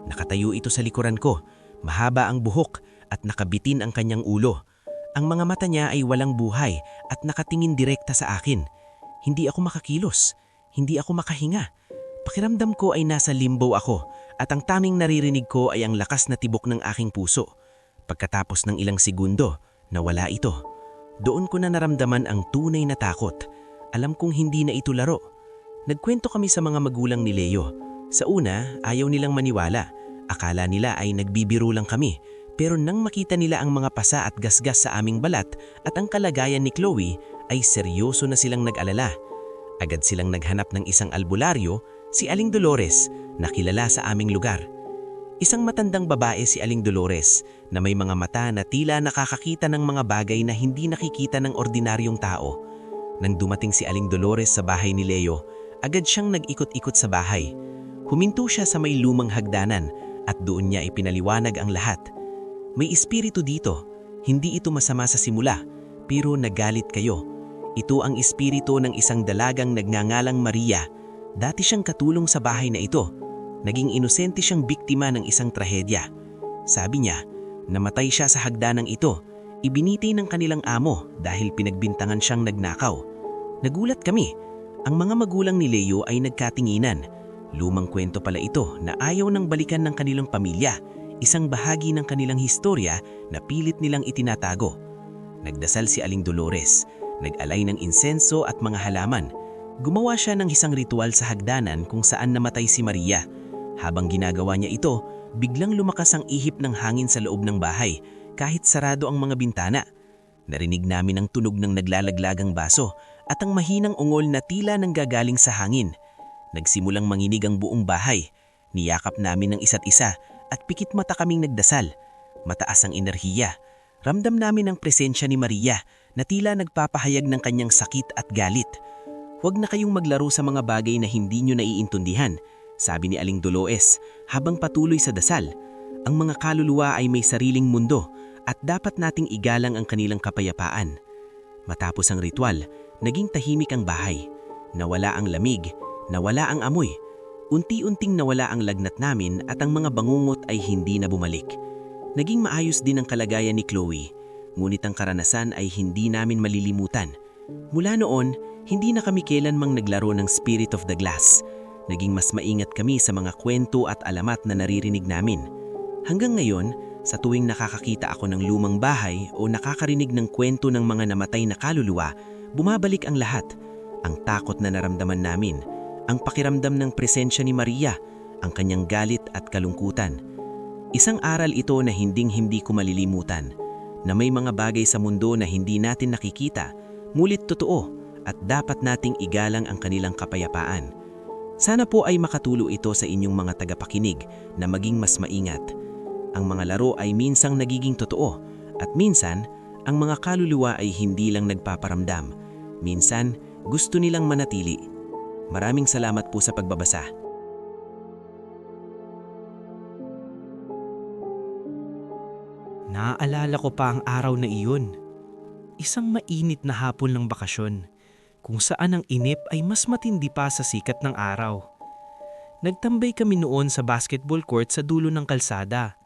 Nakatayo ito sa likuran ko, mahaba ang buhok at nakabitin ang kanyang ulo. Ang mga mata niya ay walang buhay at nakatingin direkta sa akin. Hindi ako makakilos, hindi ako makahinga. Pakiramdam ko ay nasa limbo ako at ang tanging naririnig ko ay ang lakas na tibok ng aking puso. Pagkatapos ng ilang segundo, nawala ito. Doon ko na naramdaman ang tunay na takot. Alam kong hindi na ito laro. Nagkwento kami sa mga magulang ni Leo. Sa una, ayaw nilang maniwala. Akala nila ay nagbibiro lang kami. Pero nang makita nila ang mga pasa at gasgas sa aming balat at ang kalagayan ni Chloe, ay seryoso na silang nag-alala. Agad silang naghanap ng isang albularyo, si Aling Dolores, na kilala sa aming lugar. Isang matandang babae si Aling Dolores na may mga mata na tila nakakakita ng mga bagay na hindi nakikita ng ordinaryong tao. Nang dumating si Aling Dolores sa bahay ni Leo, agad siyang nag-ikot-ikot sa bahay. Huminto siya sa may lumang hagdanan at doon niya ipinaliwanag ang lahat. May espiritu dito. Hindi ito masama sa simula, pero nagalit kayo. Ito ang espiritu ng isang dalagang nagngangalang Maria. Dati siyang katulong sa bahay na ito. Naging inosente siyang biktima ng isang trahedya. Sabi niya, namatay siya sa hagdanang ito. Ibinitay ng kanilang amo dahil pinagbintangan siyang nagnakaw. Nagulat kami. Ang mga magulang ni Leo ay nagkatinginan. Lumang kwento pala ito na ayaw nang balikan ng kanilang pamilya. Isang bahagi ng kanilang historya na pilit nilang itinatago. Nagdasal si Aling Dolores, nag-alay ng insenso at mga halaman. Gumawa siya ng isang ritual sa hagdanan kung saan namatay si Maria. Habang ginagawa niya ito, biglang lumakas ang ihip ng hangin sa loob ng bahay kahit sarado ang mga bintana. Narinig namin ang tunog ng naglalaglagang baso at ang mahinang ungol na tila nanggagaling sa hangin. Nagsimulang manginig ang buong bahay. Niyakap namin ng isa't isa at pikit mata kaming nagdasal. Mataas ang enerhiya. Ramdam namin ang presensya ni Maria na tila nagpapahayag ng kanyang sakit at galit. Huwag na kayong maglaro sa mga bagay na hindi nyo naiintindihan, sabi ni Aling Dolores habang patuloy sa dasal. Ang mga kaluluwa ay may sariling mundo at dapat nating igalang ang kanilang kapayapaan. Matapos ang ritual, naging tahimik ang bahay. Nawala ang lamig, nawala ang amoy. Unti-unting nawala ang lagnat namin at ang mga bangungot ay hindi na bumalik. Naging maayos din ang kalagayan ni Chloe, ngunit ang karanasan ay hindi namin malilimutan. Mula noon, hindi na kami kailanmang naglaro ng Spirit of the Glass. Naging mas maingat kami sa mga kwento at alamat na naririnig namin. Hanggang ngayon, sa tuwing nakakakita ako ng lumang bahay o nakakarinig ng kwento ng mga namatay na kaluluwa, bumabalik ang lahat. Ang takot na naramdaman namin, ang pakiramdam ng presensya ni Maria, ang kanyang galit at kalungkutan. Isang aral ito na hinding-hindi ko malilimutan, na may mga bagay sa mundo na hindi natin nakikita, ngunit totoo at dapat nating igalang ang kanilang kapayapaan. Sana po ay makatulo ito sa inyong mga tagapakinig na maging mas maingat. Ang mga laro ay minsang nagiging totoo at minsan, ang mga kaluluwa ay hindi lang nagpaparamdam. Minsan, gusto nilang manatili. Maraming salamat po sa pagbabasa. Naaalala ko pa ang araw na iyon. Isang mainit na hapon ng bakasyon, kung saan ang inip ay mas matindi pa sa sikat ng araw. Nagtambay kami noon sa basketball court sa dulo ng kalsada.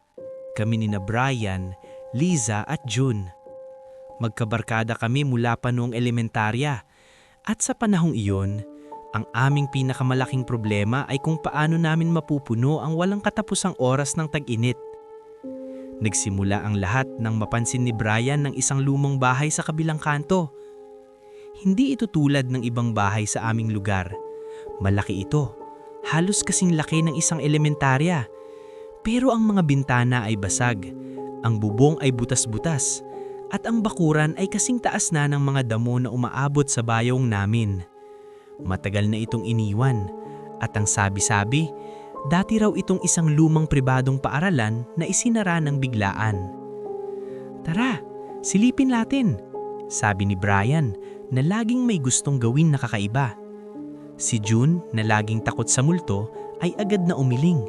Kami nina Brian, Liza at June. Magkabarkada kami mula pa noong elementarya at sa panahong iyon, ang aming pinakamalaking problema ay kung paano namin mapupuno ang walang katapusang oras ng tag-init. Nagsimula ang lahat nang mapansin ni Brian ng isang lumang bahay sa kabilang kanto. Hindi ito tulad ng ibang bahay sa aming lugar. Malaki ito, halos kasing laki ng isang elementarya. Pero ang mga bintana ay basag, ang bubong ay butas-butas, at ang bakuran ay kasing taas na ng mga damo na umaabot sa bayong namin. Matagal na itong iniwan at ang sabi-sabi, dati raw itong isang lumang pribadong paaralan na isinara ng biglaan. Tara, silipin natin, sabi ni Brian na laging may gustong gawin na kakaiba. Si June na laging takot sa multo ay agad na umiling.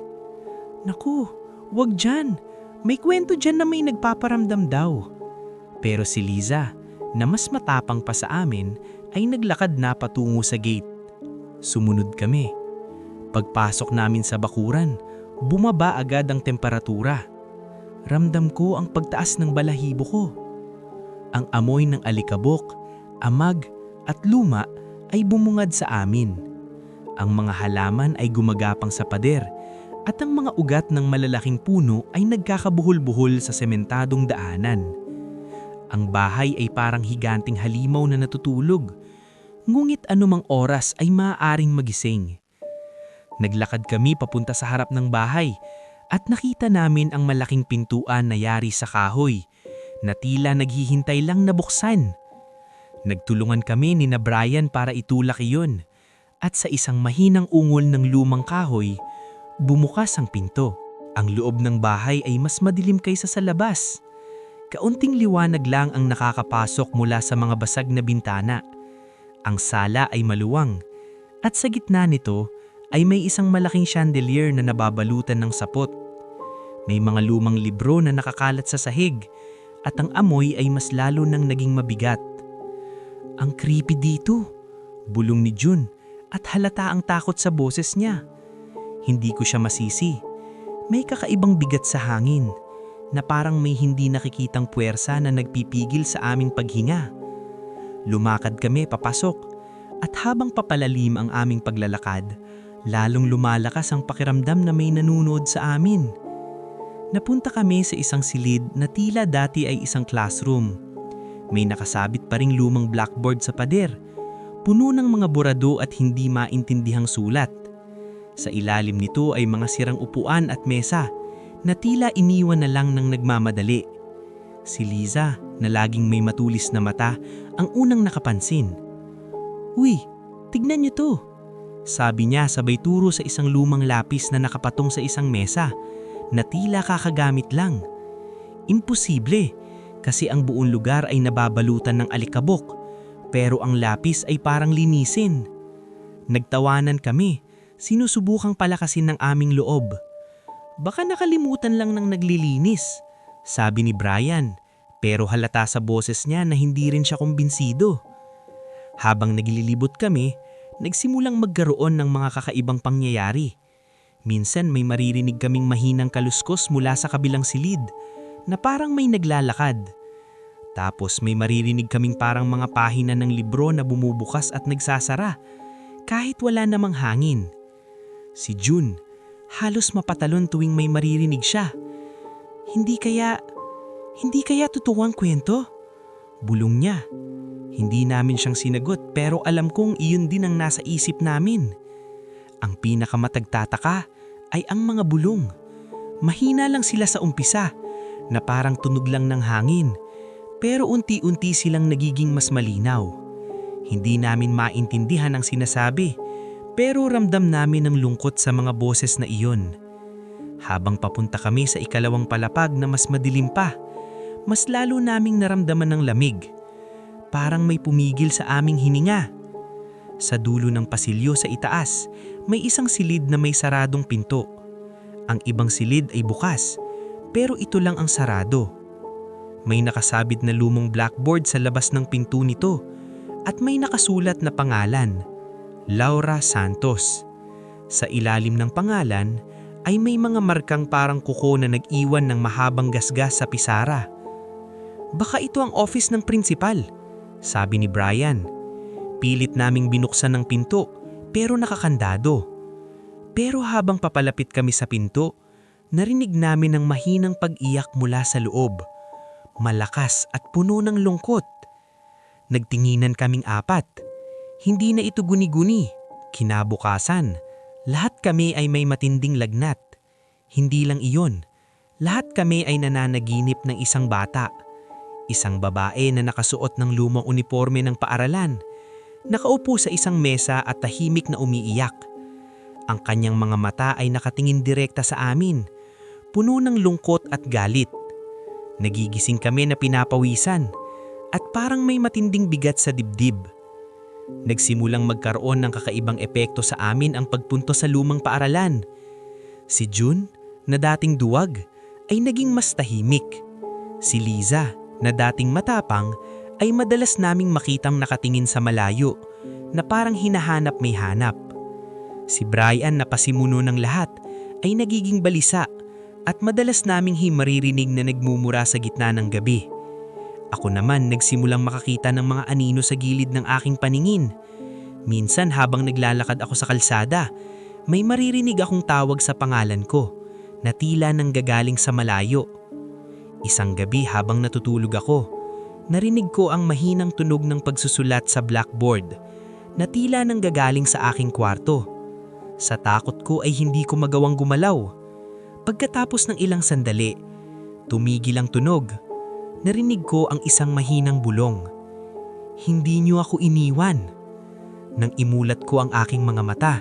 Naku, wag dyan. May kwento dyan na may nagpaparamdam daw. Pero si Liza, na mas matapang pa sa amin, ay naglakad na patungo sa gate. Sumunod kami. Pagpasok namin sa bakuran, bumaba agad ang temperatura. Ramdam ko ang pagtaas ng balahibo ko. Ang amoy ng alikabok, amag at luma ay bumungad sa amin. Ang mga halaman ay gumagapang sa pader at ang mga ugat ng malalaking puno ay nagkakabuhol-buhol sa sementadong daanan. Ang bahay ay parang higanting halimaw na natutulog, ngunit anumang oras ay maaaring magising. Naglakad kami papunta sa harap ng bahay at nakita namin ang malaking pintuan na yari sa kahoy na tila naghihintay lang na buksan. Nagtulungan kami ni na Brian para itulak iyon at sa isang mahinang ungol ng lumang kahoy, bumukas ang pinto. Ang loob ng bahay ay mas madilim kaysa sa labas. Kaunting liwanag lang ang nakakapasok mula sa mga basag na bintana. Ang sala ay maluwang at sa gitna nito ay may isang malaking chandelier na nababalutan ng sapot. May mga lumang libro na nakakalat sa sahig at ang amoy ay mas lalo nang naging mabigat. Ang creepy dito, bulong ni June at halata ang takot sa boses niya. Hindi ko siya masisi. May kakaibang bigat sa hangin na parang may hindi nakikitang puwersa na nagpipigil sa aming paghinga. Lumakad kami papasok at habang papalalim ang aming paglalakad, lalong lumalakas ang pakiramdam na may nanunood sa amin. Napunta kami sa isang silid na tila dati ay isang classroom. May nakasabit pa ring lumang blackboard sa pader, puno ng mga borado at hindi maintindihang sulat. Sa ilalim nito ay mga sirang upuan at mesa na tila iniwan na lang ng nagmamadali. Si Liza, na laging may matulis na mata, ang unang nakapansin. "Uy, tignan niyo to," sabi niya sabay turo sa isang lumang lapis na nakapatong sa isang mesa na tila kakagamit lang. Imposible, kasi ang buong lugar ay nababalutan ng alikabok, pero ang lapis ay parang linisin. Nagtawanan kami, sinusubukang palakasin ng aming loob. "Baka nakalimutan lang ng naglilinis," sabi ni Brian, pero halata sa boses niya na hindi rin siya kumbinsido. Habang naglilibot kami, nagsimulang magkaroon ng mga kakaibang pangyayari. Minsan may maririnig kaming mahinang kaluskos mula sa kabilang silid na parang may naglalakad. Tapos may maririnig kaming parang mga pahina ng libro na bumubukas at nagsasara kahit wala namang hangin. Si June, halos mapatalon tuwing may maririnig siya. Hindi kaya totoo ang kwento?" Bulong niya. Hindi namin siyang sinagot pero alam kong iyon din ang nasa isip namin. Ang pinakamatagtataka ay ang mga bulong. Mahina lang sila sa umpisa na parang tunog lang ng hangin, pero unti-unti silang nagiging mas malinaw. Hindi namin maintindihan ang sinasabi, pero ramdam namin ang lungkot sa mga boses na iyon. Habang papunta kami sa ikalawang palapag na mas madilim pa, mas lalo naming naramdaman ng lamig. Parang may pumigil sa aming hininga. Sa dulo ng pasilyo sa itaas, may isang silid na may saradong pinto. Ang ibang silid ay bukas, pero ito lang ang sarado. May nakasabit na lumang blackboard sa labas ng pinto nito at may nakasulat na pangalan, Laura Santos. Sa ilalim ng pangalan ay may mga markang parang kuko na nag-iwan ng mahabang gasgas sa pisara. "Baka ito ang office ng principal," sabi ni Brian. Pilit naming binuksan ng pinto pero nakakandado. Pero habang papalapit kami sa pinto, narinig namin ang mahinang pag-iyak mula sa loob. Malakas at puno ng lungkot. Nagtinginan kaming apat. Hindi na ito guni-guni. Kinabukasan, lahat kami ay may matinding lagnat. Hindi lang iyon. Lahat kami ay nananaginip ng isang bata. Isang babae na nakasuot ng lumang uniforme ng paaralan. Nakaupo sa isang mesa at tahimik na umiiyak. Ang kanyang mga mata ay nakatingin direkta sa amin, puno ng lungkot at galit. Nagigising kami na pinapawisan at parang may matinding bigat sa dibdib. Nagsimulang magkaroon ng kakaibang epekto sa amin ang pagpunto sa lumang paaralan. Si June, na dating duwag, ay naging mas tahimik. Si Liza, na dating matapang, ay madalas naming makitang nakatingin sa malayo na parang hinahanap may hanap. Si Brian na pasimuno ng lahat ay nagiging balisa at madalas naming maririnig na nagmumura sa gitna ng gabi. Ako naman nagsimulang makakita ng mga anino sa gilid ng aking paningin. Minsan habang naglalakad ako sa kalsada, may maririnig akong tawag sa pangalan ko na tila nang gagaling sa malayo. Isang gabi habang natutulog ako, narinig ko ang mahinang tunog ng pagsusulat sa blackboard na tila nang gagaling sa aking kwarto. Sa takot ko ay hindi ko magawang gumalaw. Pagkatapos ng ilang sandali, tumigil ang tunog. Narinig ko ang isang mahinang bulong. Hindi niyo ako iniwan. Nang imulat ko ang aking mga mata,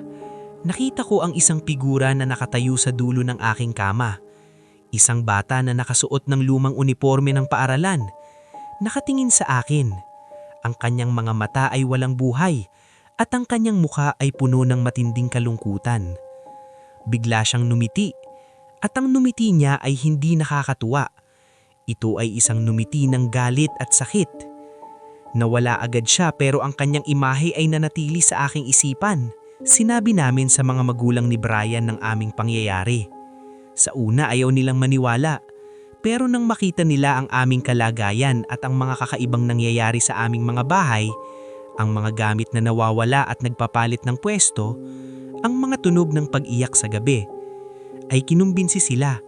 nakita ko ang isang figura na nakatayo sa dulo ng aking kama. Isang bata na nakasuot ng lumang uniforme ng paaralan. Nakatingin sa akin. Ang kanyang mga mata ay walang buhay at ang kanyang mukha ay puno ng matinding kalungkutan. Bigla siyang numiti at ang numiti niya ay hindi nakakatuwa. Ito ay isang numiti ng galit at sakit. Nawala agad siya pero ang kanyang imahe ay nanatili sa aking isipan. Sinabi namin sa mga magulang ni Brian ng aming pangyayari. Sa una ayaw nilang maniwala, pero nang makita nila ang aming kalagayan at ang mga kakaibang nangyayari sa aming mga bahay, ang mga gamit na nawawala at nagpapalit ng pwesto, ang mga tunog ng pag-iyak sa gabi, ay kinumbinsi sila.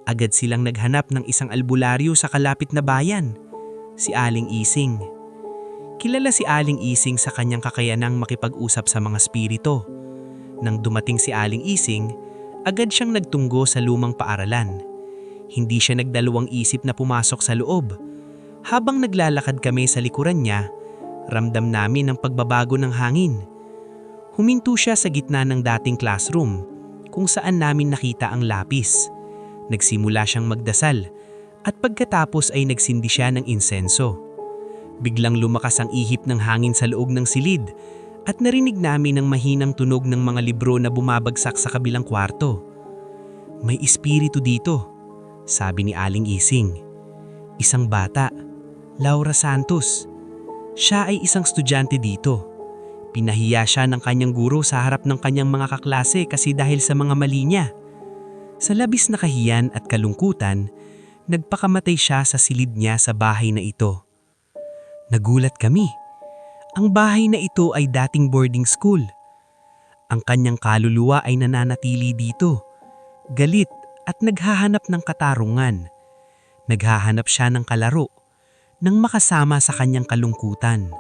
Agad silang naghanap ng isang albularyo sa kalapit na bayan, si Aling Ising. Kilala si Aling Ising sa kanyang kakayanang makipag-usap sa mga spirito. Nang dumating si Aling Ising, agad siyang nagtunggo sa lumang paaralan. Hindi siya nagdalawang isip na pumasok sa loob. Habang naglalakad kami sa likuran niya, ramdam namin ang pagbabago ng hangin. Huminto siya sa gitna ng dating classroom, kung saan namin nakita ang lapis. Nagsimula siyang magdasal at pagkatapos ay nagsindi siya ng insenso. Biglang lumakas ang ihip ng hangin sa loob ng silid at narinig namin ang mahinang tunog ng mga libro na bumabagsak sa kabilang kwarto. May espiritu dito, sabi ni Aling Ising. Isang bata, Laura Santos. Siya ay isang estudyante dito. Pinahiya siya ng kanyang guro sa harap ng kanyang mga kaklase kasi dahil sa mga mali niya. Sa labis na kahiyan at kalungkutan, nagpakamatay siya sa silid niya sa bahay na ito. Nagulat kami. Ang bahay na ito ay dating boarding school. Ang kanyang kaluluwa ay nananatili dito, galit at naghahanap ng katarungan. Naghahanap siya ng kalaro, nang makasama sa kanyang kalungkutan.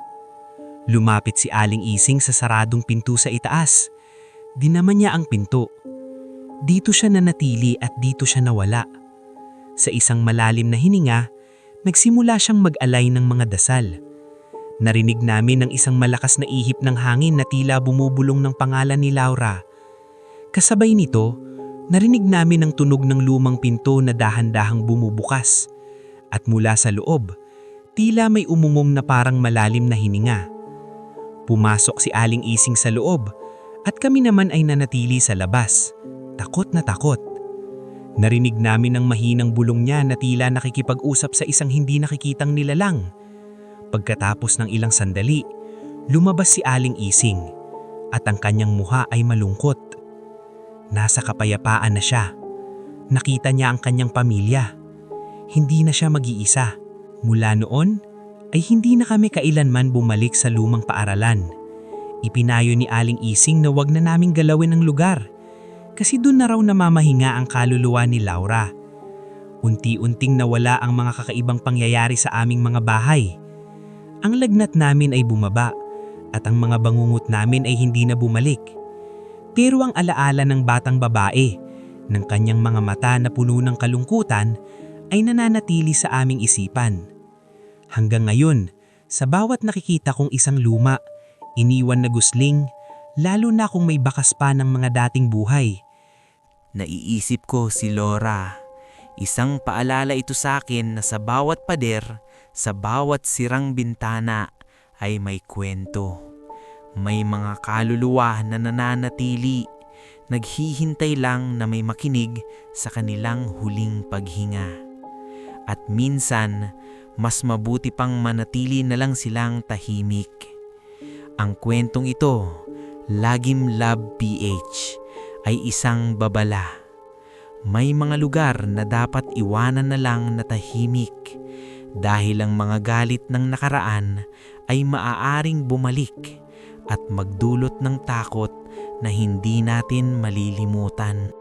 Lumapit si Aling Ising sa saradong pinto sa itaas. Dinaman niya ang pinto. Dito siya nanatili at dito siya nawala. Sa isang malalim na hininga, nagsimula siyang mag-alay ng mga dasal. Narinig namin ang isang malakas na ihip ng hangin na tila bumubulong ng pangalan ni Laura. Kasabay nito, narinig namin ang tunog ng lumang pinto na dahan-dahang bumubukas. At mula sa loob, tila may umungong na parang malalim na hininga. Pumasok si Aling Ising sa loob at kami naman ay nanatili sa labas. Takot na takot. Narinig namin ang mahinang bulong niya na tila nakikipag-usap sa isang hindi nakikitang nilalang. Pagkatapos ng ilang sandali, lumabas si Aling Ising at ang kanyang mukha ay malungkot. Nasa kapayapaan na siya. Nakita niya ang kanyang pamilya. Hindi na siya mag-iisa. Mula noon ay hindi na kami kailanman bumalik sa lumang paaralan. Ipinayo ni Aling Ising na wag na naming galawin ang lugar. Kasi doon na raw namamahinga ang kaluluwa ni Laura. Unti-unting nawala ang mga kakaibang pangyayari sa aming mga bahay. Ang lagnat namin ay bumaba at ang mga bangungot namin ay hindi na bumalik. Pero ang alaala ng batang babae, ng kanyang mga mata na puno ng kalungkutan, ay nananatili sa aming isipan. Hanggang ngayon, sa bawat nakikita kong isang luma, iniwan na gusling, lalo na kung may bakas pa ng mga dating buhay. Naiisip ko si Laura. Isang paalala ito sa akin na sa bawat pader, Sa bawat sirang bintana ay may kwento. May mga kaluluwa na nananatili, naghihintay lang na may makinig sa kanilang huling paghinga. At minsan, mas mabuti pang manatili na lang silang tahimik. Ang kwentong ito, Lagim Love PH, ay isang babala. May mga lugar na dapat iwanan na lang na tahimik dahil ang mga galit ng nakaraan ay maaaring bumalik at magdulot ng takot na hindi natin malilimutan.